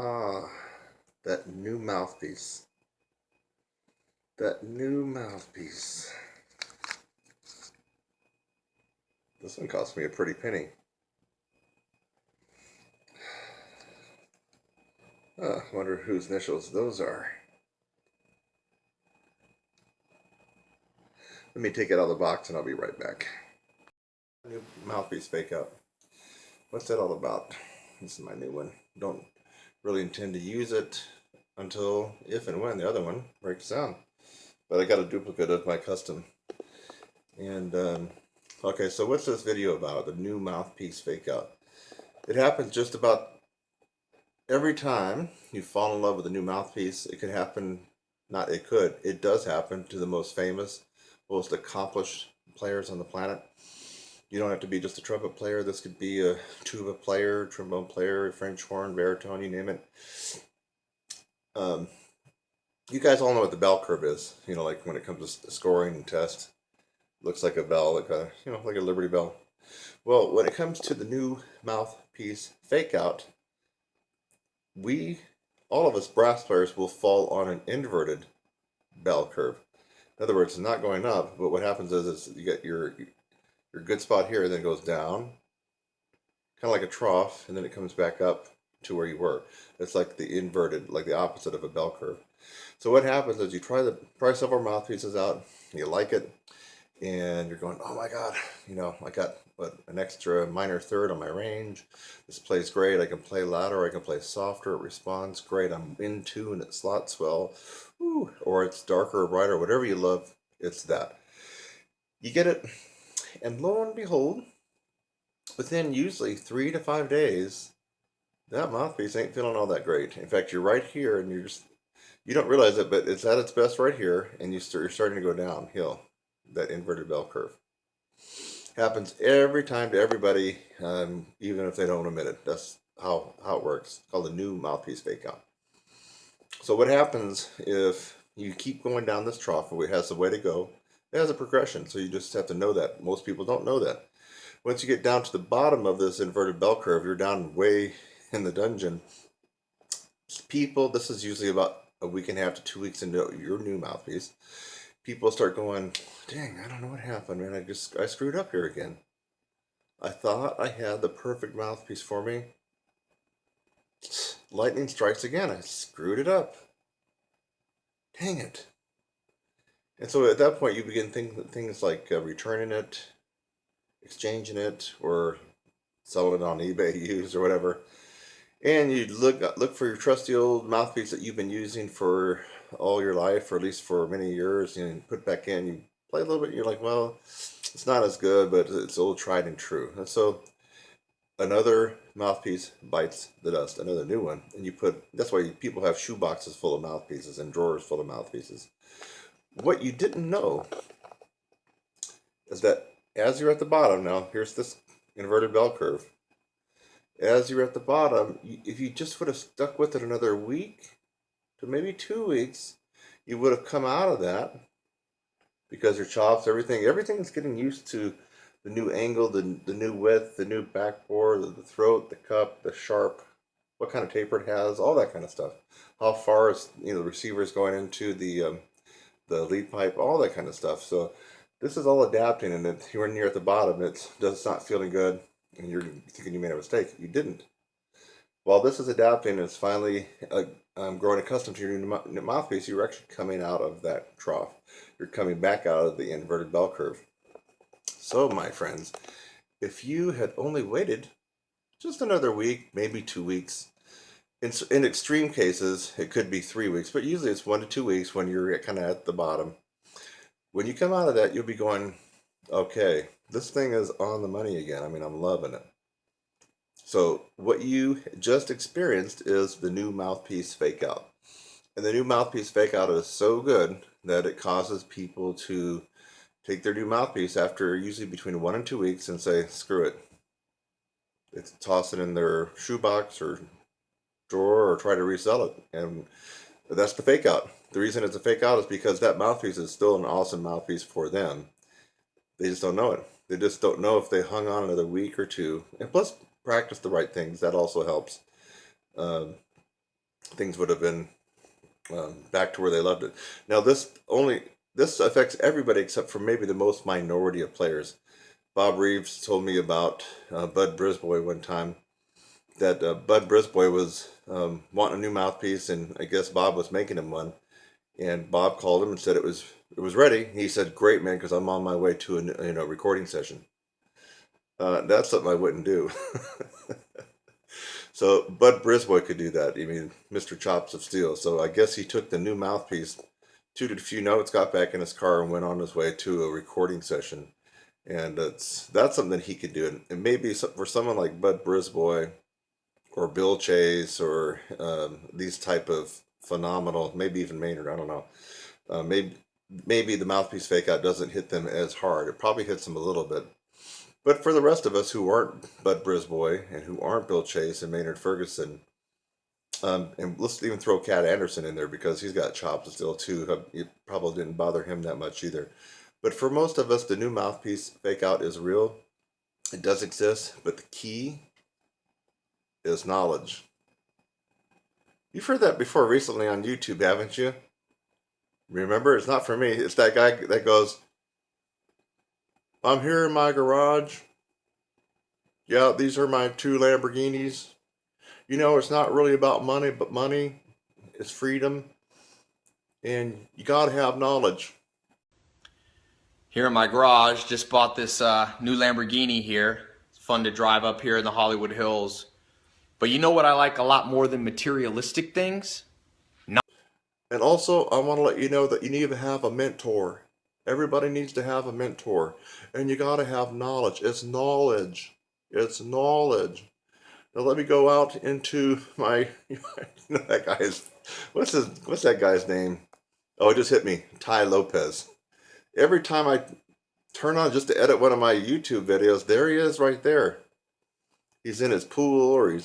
Ah, that new mouthpiece. That new mouthpiece. This one cost me a pretty penny. I wonder whose initials those are. Let me take it out of the box and I'll be right back. New mouthpiece fake out. What's that all about? This is my new one. Don't really intend to use it until if and when the other one breaks down. But I got a duplicate of my custom. And okay, so what's this video about? The new mouthpiece fake out. It happens just about every time you fall in love with a new mouthpiece. It could happen, not it could, it does happen to the most famous, most accomplished players on the planet. You don't have to be just a trumpet player. This could be a tuba player, trombone player, French horn, baritone, you name it. You guys all know what the bell curve is. You know, like when it comes to scoring and test. Looks like a bell, like a, you know, like a Liberty Bell. Well, when it comes to the new mouthpiece fake out, all of us brass players will fall on an inverted bell curve. In other words, it's not going up, but what happens is you get your good spot here, and then it goes down, kind of like a trough, and then it comes back up to where you were. It's like the inverted, like the opposite of a bell curve. So what happens is you try several mouthpieces out, you like it, and you're going, oh my God, you know, I got an extra minor third on my range. This plays great. I can play louder, I can play softer. It responds great. I'm in tune. It slots well. Ooh, or it's darker or brighter, whatever you love. It's that. You get it, and lo and behold, within usually 3 to 5 days, that mouthpiece ain't feeling all that great. In fact, you're right here, and you don't realize it, but it's at its best right here, and you're starting to go downhill. That inverted bell curve happens every time to everybody, even if they don't admit it. That's how it works. It's called the new mouthpiece fake out. So what happens if you keep going down this trough? It has a way to go. It has a progression, so you just have to know that. Most people don't know that. Once you get down to the bottom of this inverted bell curve, you're down way in the dungeon. People, this is usually about a week and a half to 2 weeks into your new mouthpiece. People start going, dang, I don't know what happened, man. I screwed up here again. I thought I had the perfect mouthpiece for me. Lightning strikes again. I screwed it up. Dang it. And so at that point, you begin thinking things like returning it, exchanging it, or selling it on eBay used or whatever. And you look for your trusty old mouthpiece that you've been using for all your life, or at least for many years, and put back in. You play a little bit, and you're like, well, it's not as good, but it's old tried and true. And so another mouthpiece bites the dust, another new one, and that's why people have shoe boxes full of mouthpieces and drawers full of mouthpieces. What you didn't know is that as you're at the bottom, now here's this inverted bell curve. As you're at the bottom, if you just would have stuck with it another week to maybe 2 weeks, you would have come out of that, because your chops, everything's getting used to the new angle, the new width, the new backbore, the throat, the cup, the sharp, what kind of taper it has, all that kind of stuff. How far is the receiver is going into the lead pipe, all that kind of stuff. So this is all adapting, and you're near at the bottom. It's not feeling good, and you're thinking you made a mistake. You didn't. While this is adapting and it's finally growing accustomed to your new mouthpiece, you're actually coming out of that trough. You're coming back out of the inverted bell curve. So, my friends, if you had only waited just another week, maybe 2 weeks, in extreme cases, it could be 3 weeks, but usually it's 1 to 2 weeks when you're kind of at the bottom. When you come out of that, you'll be going, okay, this thing is on the money again. I mean, I'm loving it. So what you just experienced is the new mouthpiece fake out. And the new mouthpiece fake out is so good that it causes people to take their new mouthpiece after usually between 1 and 2 weeks and say, screw it. It's toss it in their shoebox or drawer or try to resell it. And that's the fake out. The reason it's a fake out is because that mouthpiece is still an awesome mouthpiece for them. They just don't know it. They just don't know if they hung on another week or two. And plus, practice the right things. That also helps. things would have been back to where they loved it. Now this affects everybody except for maybe the most minority of players. Bob Reeves told me about Bud Brisbois one time, that Bud Brisbois was wanting a new mouthpiece, and I guess Bob was making him one. And Bob called him and said it was ready. He said, "Great, man, because I'm on my way to a recording session." That's something I wouldn't do. So Bud Brisbois could do that. I mean, Mr. Chops of Steel. So I guess he took the new mouthpiece, tutored a few notes, got back in his car, and went on his way to a recording session. And that's something that he could do. And maybe for someone like Bud Brisbois or Bill Chase or these type of phenomenal, maybe even Maynard, I don't know. Maybe the mouthpiece fake out doesn't hit them as hard. It probably hits them a little bit. But for the rest of us who aren't Bud Brisbois and who aren't Bill Chase and Maynard Ferguson, and let's even throw Cat Anderson in there because he's got chops still too. It probably didn't bother him that much either. But for most of us, the new mouthpiece fake out is real. It does exist, but the key is knowledge. You've heard that before recently on YouTube, haven't you? Remember, it's not for me. It's that guy that goes, "I'm here in my garage. Yeah, these are my two Lamborghinis. You know, it's not really about money, but money is freedom. And you got to have knowledge." Here in my garage, just bought this new Lamborghini here. It's fun to drive up here in the Hollywood Hills. But you know what I like a lot more than materialistic things? And also, I want to let you know that you need to have a mentor. Everybody needs to have a mentor. And you got to have knowledge. It's knowledge. It's knowledge. Now let me go out into my, that guy's, what's that guy's name? Oh, it just hit me. Ty Lopez. Every time I turn on just to edit one of my YouTube videos, there he is right there. He's in his pool, or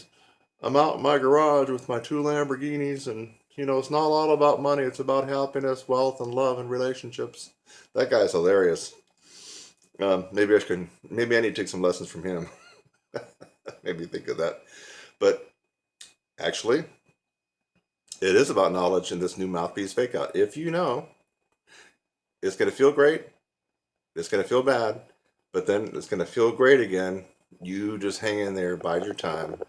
I'm out in my garage with my two Lamborghinis, and it's not all about money. It's about happiness, wealth, and love and relationships. That guy's hilarious. Maybe I need to take some lessons from him. Maybe think of that. But actually, it is about knowledge in this new mouthpiece fake out. If you know, it's going to feel great. It's going to feel bad, but then it's going to feel great again. You just hang in there, bide your time,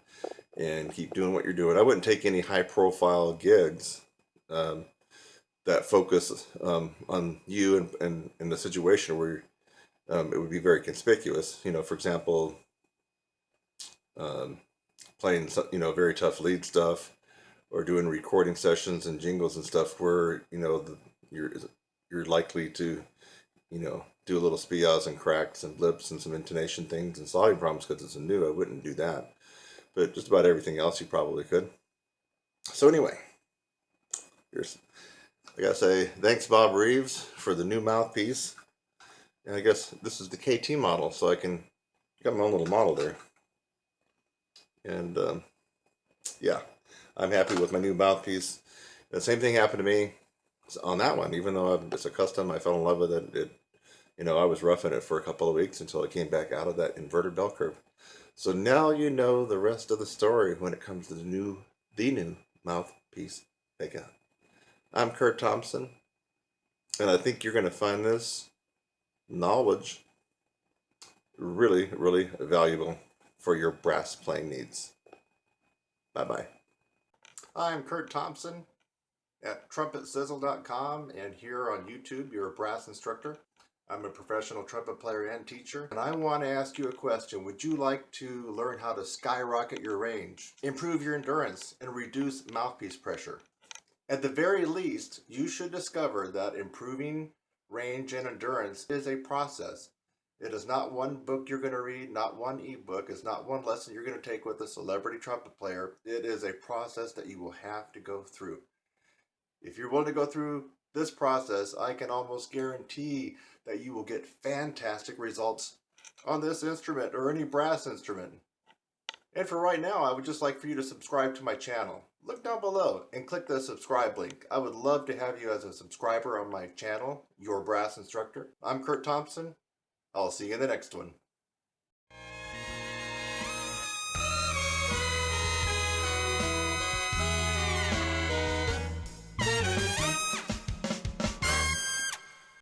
and keep doing what you're doing. I wouldn't take any high-profile gigs that focus on you and in the situation where it would be very conspicuous. For example, playing very tough lead stuff, or doing recording sessions and jingles and stuff where you're likely to do a little spiaz and cracks and blips and some intonation things and sliding problems because it's a new. I wouldn't do that. But just about everything else you probably could. So anyway, I gotta say thanks Bob Reeves for the new mouthpiece. And I guess this is the KT model, so I got my own little model there. And yeah, I'm happy with my new mouthpiece. The same thing happened to me on that one. Even though it's a custom, I fell in love with it. I was roughing it for a couple of weeks until I came back out of that inverted bell curve. So now you know the rest of the story when it comes to the new mouthpiece fake out. I'm Kurt Thompson, and I think you're going to find this knowledge really, really valuable for your brass playing needs. Bye-bye. I'm Kurt Thompson at TRUMPETSIZZLE.com, and here on YouTube, you're a brass instructor. I'm a professional trumpet player and teacher, and I want to ask you a question. Would you like to learn how to skyrocket your range, improve your endurance, and reduce mouthpiece pressure? At the very least, you should discover that improving range and endurance is a process. It is not one book you're going to read, not one ebook. It's not one lesson you're going to take with a celebrity trumpet player. It is a process that you will have to go through. If you're willing to go through this process, I can almost guarantee that you will get fantastic results on this instrument or any brass instrument. And for right now, I would just like for you to subscribe to my channel. Look down below and click the subscribe link. I would love to have you as a subscriber on my channel, Your Brass Instructor. I'm Kurt Thompson. I'll see you in the next one.